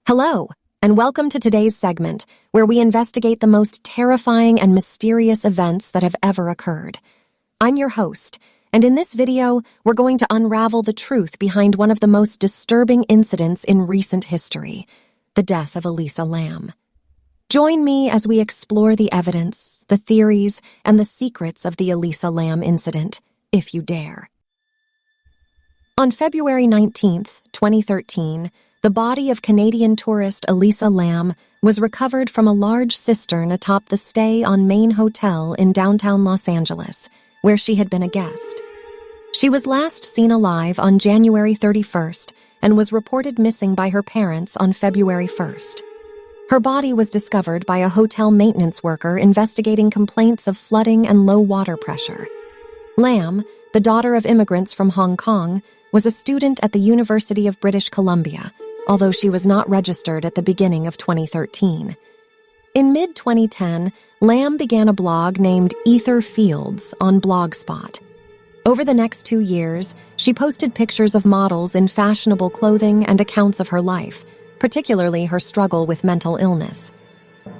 Hello, and welcome to today's segment, where we investigate the most terrifying and mysterious events that have ever occurred. I'm your host, and in this video, we're going to unravel the truth behind one of the most disturbing incidents in recent history, the death of ELISA LAM. Join me as we explore the evidence, the theories, and the secrets of the ELISA LAM incident, if you dare. On February 19, 2013, the body of Canadian tourist ELISA LAM was recovered from a large cistern atop the Stay on Main Hotel in downtown Los Angeles, where she had been a guest. She was last seen alive on January 31st and was reported missing by her parents on February 1st. Her body was discovered by a hotel maintenance worker investigating complaints of flooding and low water pressure. Lam, the daughter of immigrants from Hong Kong, was a student at the University of British Columbia, although she was not registered at the beginning of 2013. In mid-2010, Lam began a blog named Ether Fields on Blogspot. Over the next 2 years, she posted pictures of models in fashionable clothing and accounts of her life, particularly her struggle with mental illness.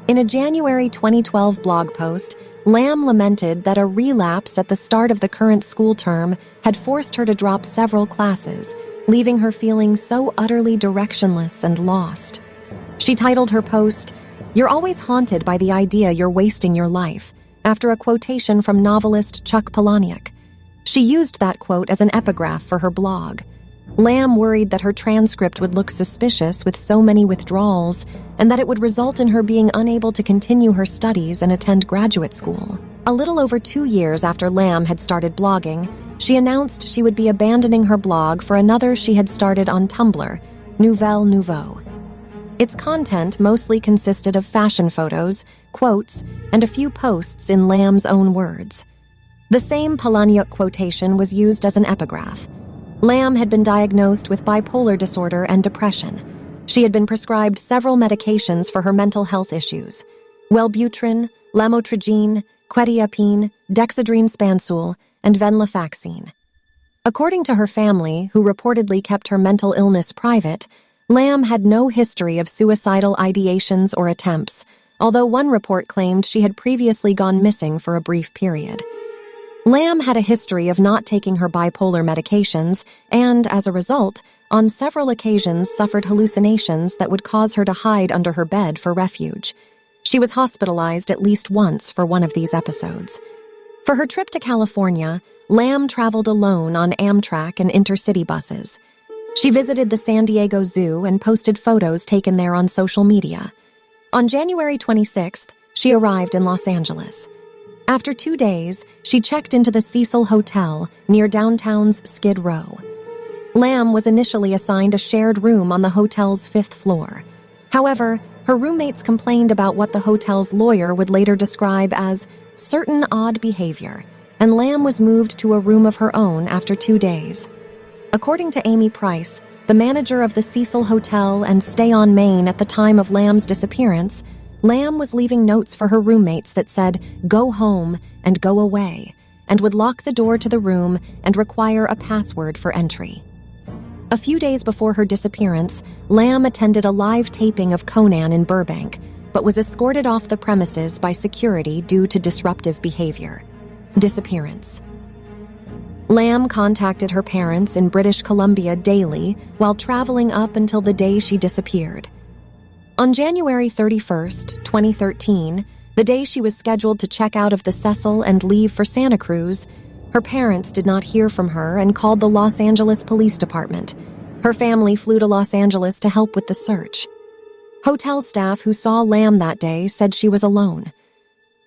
In a January 2012 blog post, Lam lamented that a relapse at the start of the current school term had forced her to drop several classes, leaving her feeling so utterly directionless and lost. She titled her post, "You're always haunted by the idea you're wasting your life," after a quotation from novelist Chuck Palahniuk. She used that quote as an epigraph for her blog. Lam worried that her transcript would look suspicious with so many withdrawals, and that it would result in her being unable to continue her studies and attend graduate school. A little over 2 years after Lam had started blogging, she announced she would be abandoning her blog for another she had started on Tumblr, Nouvelle Nouveau. Its content mostly consisted of fashion photos, quotes, and a few posts in Lam's own words. The same Palahniuk quotation was used as an epigraph. Lam had been diagnosed with bipolar disorder and depression. She had been prescribed several medications for her mental health issues: Wellbutrin, lamotrigine, quetiapine, dexedrine spansule, and venlafaxine. According to her family, who reportedly kept her mental illness private, Lam had no history of suicidal ideations or attempts, although one report claimed she had previously gone missing for a brief period. Lam had a history of not taking her bipolar medications and, as a result, on several occasions suffered hallucinations that would cause her to hide under her bed for refuge. She was hospitalized at least once for one of these episodes. For her trip to California, Lam traveled alone on Amtrak and intercity buses. She visited the San Diego Zoo and posted photos taken there on social media. On January 26th, she arrived in Los Angeles. After 2 days, she checked into the Cecil Hotel near downtown's Skid Row. Lam was initially assigned a shared room on the hotel's 5th floor. However, her roommates complained about what the hotel's lawyer would later describe as certain odd behavior, and Lam was moved to a room of her own after 2 days. According to Amy Price, the manager of the Cecil Hotel and Stay on Main at the time of Lam's disappearance, Lam was leaving notes for her roommates that said, "Go home" and "Go away," and would lock the door to the room and require a password for entry. A few days before her disappearance, Lam attended a live taping of Conan in Burbank, but was escorted off the premises by security due to disruptive behavior. Disappearance. Lam contacted her parents in British Columbia daily while traveling up until the day she disappeared. On January 31st, 2013, the day she was scheduled to check out of the Cecil and leave for Santa Cruz, her parents did not hear from her and called the Los Angeles Police Department. Her family flew to Los Angeles to help with the search. Hotel staff who saw Lam that day said she was alone.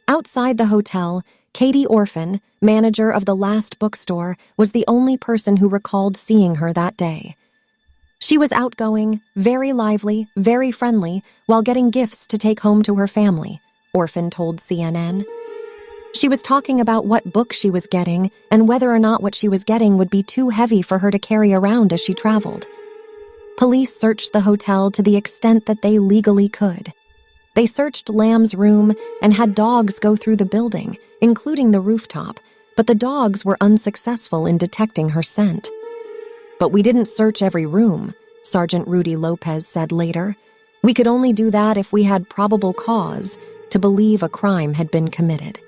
Outside the hotel, Katie Orphan, manager of the Last Bookstore, was the only person who recalled seeing her that day. She was outgoing, very lively, very friendly, while getting gifts to take home to her family, Orphan told CNN. She was talking about what book she was getting and whether or not what she was getting would be too heavy for her to carry around as she traveled. Police searched the hotel to the extent that they legally could. They searched Lam's room and had dogs go through the building, including the rooftop, but the dogs were unsuccessful in detecting her scent. "But we didn't search every room," Sergeant Rudy Lopez said later. We could only do that if we had probable cause to believe a crime had been committed.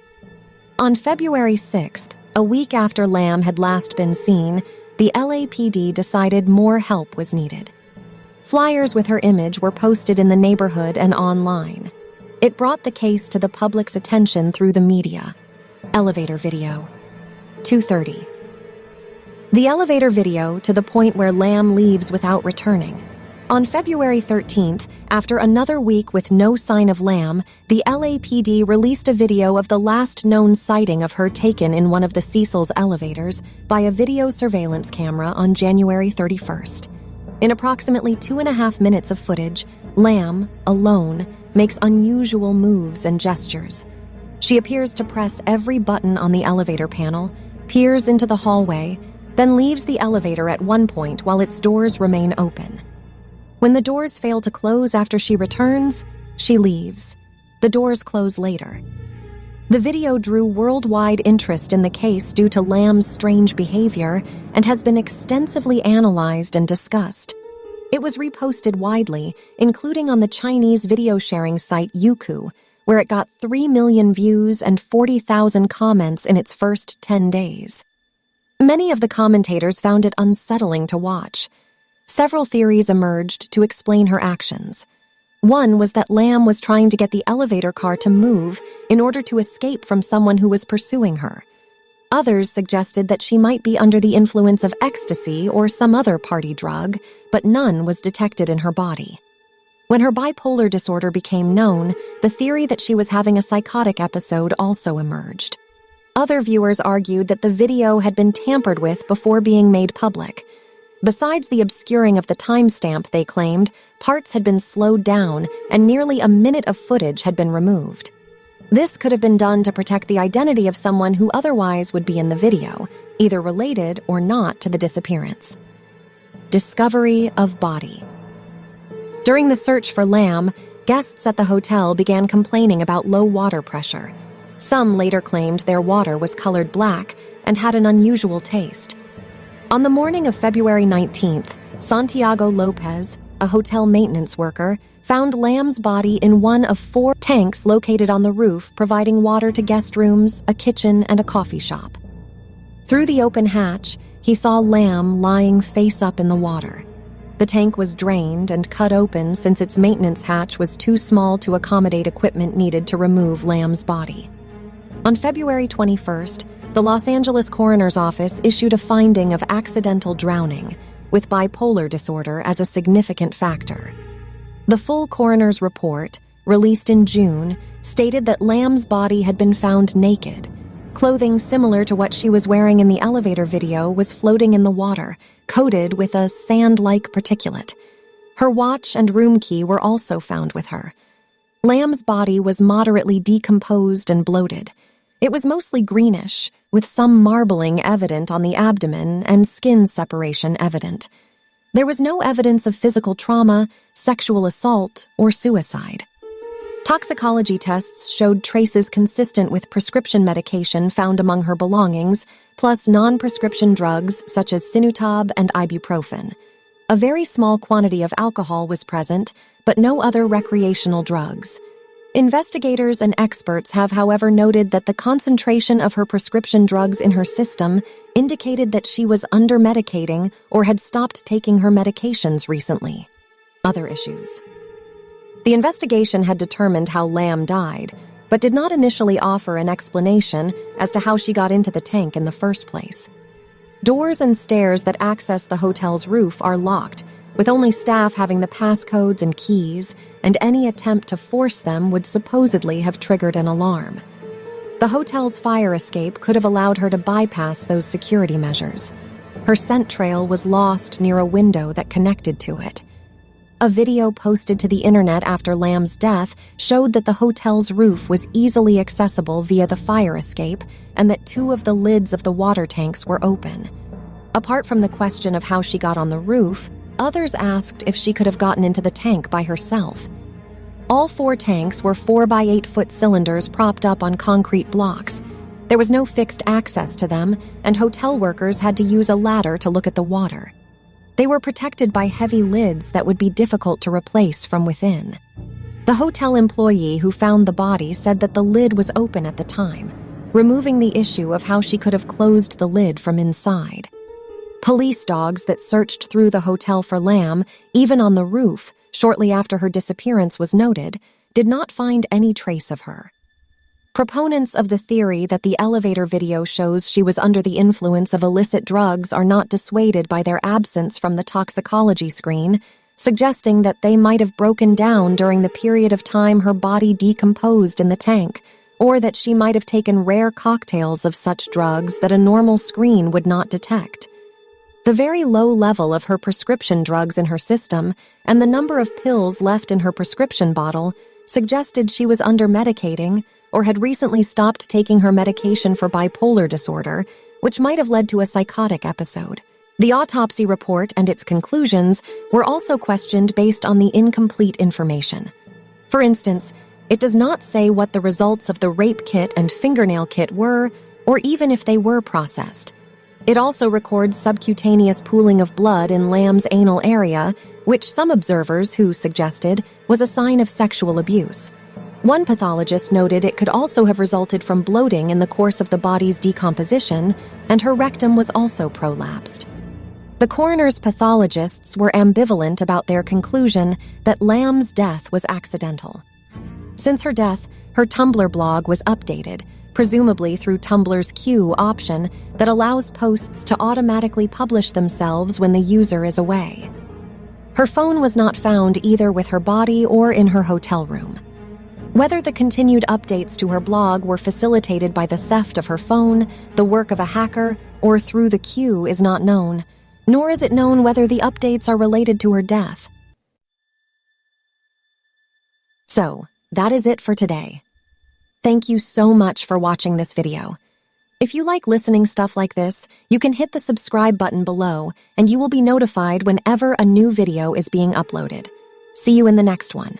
On February 6th, a week after Lam had last been seen, the LAPD decided more help was needed. Flyers with her image were posted in the neighborhood and online. It brought the case to the public's attention through the media. Elevator video. 2:30. The elevator video to the point where Lam leaves without returning. On February 13th, after another week with no sign of Lam, the LAPD released a video of the last known sighting of her taken in one of the Cecil's elevators by a video surveillance camera on January 31st. In approximately 2.5 minutes of footage, Lam, alone, makes unusual moves and gestures. She appears to press every button on the elevator panel, peers into the hallway, then leaves the elevator at one point while its doors remain open. When the doors fail to close after she returns, she leaves. The doors close later. The video drew worldwide interest in the case due to Lam's strange behavior and has been extensively analyzed and discussed. It was reposted widely, including on the Chinese video sharing site Youku, where it got 3 million views and 40,000 comments in its first 10 days. Many of the commentators found it unsettling to watch. Several theories emerged to explain her actions. One was that Lam was trying to get the elevator car to move in order to escape from someone who was pursuing her. Others suggested that she might be under the influence of ecstasy or some other party drug, but none was detected in her body. When her bipolar disorder became known, the theory that she was having a psychotic episode also emerged. Other viewers argued that the video had been tampered with before being made public. Besides the obscuring of the timestamp, they claimed, parts had been slowed down and nearly a minute of footage had been removed. This could have been done to protect the identity of someone who otherwise would be in the video, either related or not to the disappearance. Discovery of body. During the search for Lam, guests at the hotel began complaining about low water pressure. Some later claimed their water was colored black and had an unusual taste. On the morning of February 19th, Santiago Lopez, a hotel maintenance worker, found Lam's body in one of 4 tanks located on the roof, providing water to guest rooms, a kitchen, and a coffee shop. Through the open hatch, he saw Lam lying face up in the water. The tank was drained and cut open since its maintenance hatch was too small to accommodate equipment needed to remove Lam's body. On February 21st, the Los Angeles Coroner's Office issued a finding of accidental drowning, with bipolar disorder as a significant factor. The full coroner's report, released in June, stated that Lam's body had been found naked. Clothing similar to what she was wearing in the elevator video was floating in the water, coated with a sand-like particulate. Her watch and room key were also found with her. Lam's body was moderately decomposed and bloated. It was mostly greenish, with some marbling evident on the abdomen and skin separation evident. There was no evidence of physical trauma, sexual assault, or suicide. Toxicology tests showed traces consistent with prescription medication found among her belongings, plus non-prescription drugs such as Sinutab and ibuprofen. A very small quantity of alcohol was present, but no other recreational drugs. Investigators and experts have, however, noted that the concentration of her prescription drugs in her system indicated that she was under-medicating or had stopped taking her medications recently. Other issues. The investigation had determined how Lam died, but did not initially offer an explanation as to how she got into the tank in the first place. Doors and stairs that access the hotel's roof are locked, with only staff having the passcodes and keys, and any attempt to force them would supposedly have triggered an alarm. The hotel's fire escape could have allowed her to bypass those security measures. Her scent trail was lost near a window that connected to it. A video posted to the internet after Lam's death showed that the hotel's roof was easily accessible via the fire escape and that 2 of the lids of the water tanks were open. Apart from the question of how she got on the roof, others asked if she could have gotten into the tank by herself. All 4 tanks were 4-by-8-foot cylinders propped up on concrete blocks. There was no fixed access to them, and hotel workers had to use a ladder to look at the water. They were protected by heavy lids that would be difficult to replace from within. The hotel employee who found the body said that the lid was open at the time, removing the issue of how she could have closed the lid from inside. Police dogs that searched through the hotel for Lam, even on the roof, shortly after her disappearance was noted, did not find any trace of her. Proponents of the theory that the elevator video shows she was under the influence of illicit drugs are not dissuaded by their absence from the toxicology screen, suggesting that they might have broken down during the period of time her body decomposed in the tank, or that she might have taken rare cocktails of such drugs that a normal screen would not detect. The very low level of her prescription drugs in her system and the number of pills left in her prescription bottle suggested she was under-medicating or had recently stopped taking her medication for bipolar disorder, which might have led to a psychotic episode. The autopsy report and its conclusions were also questioned based on the incomplete information. For instance, it does not say what the results of the rape kit and fingernail kit were, or even if they were processed. It also records subcutaneous pooling of blood in Lam's anal area, which some observers who suggested was a sign of sexual abuse. One pathologist noted it could also have resulted from bloating in the course of the body's decomposition, and her rectum was also prolapsed. The coroner's pathologists were ambivalent about their conclusion that Lam's death was accidental. Since her death, her Tumblr blog was updated, presumably through Tumblr's queue option that allows posts to automatically publish themselves when the user is away. Her phone was not found either with her body or in her hotel room. Whether the continued updates to her blog were facilitated by the theft of her phone, the work of a hacker, or through the queue is not known, nor is it known whether the updates are related to her death. So, that is it for today. Thank you so much for watching this video. If you like listening stuff like this, you can hit the subscribe button below and you will be notified whenever a new video is being uploaded. See you in the next one.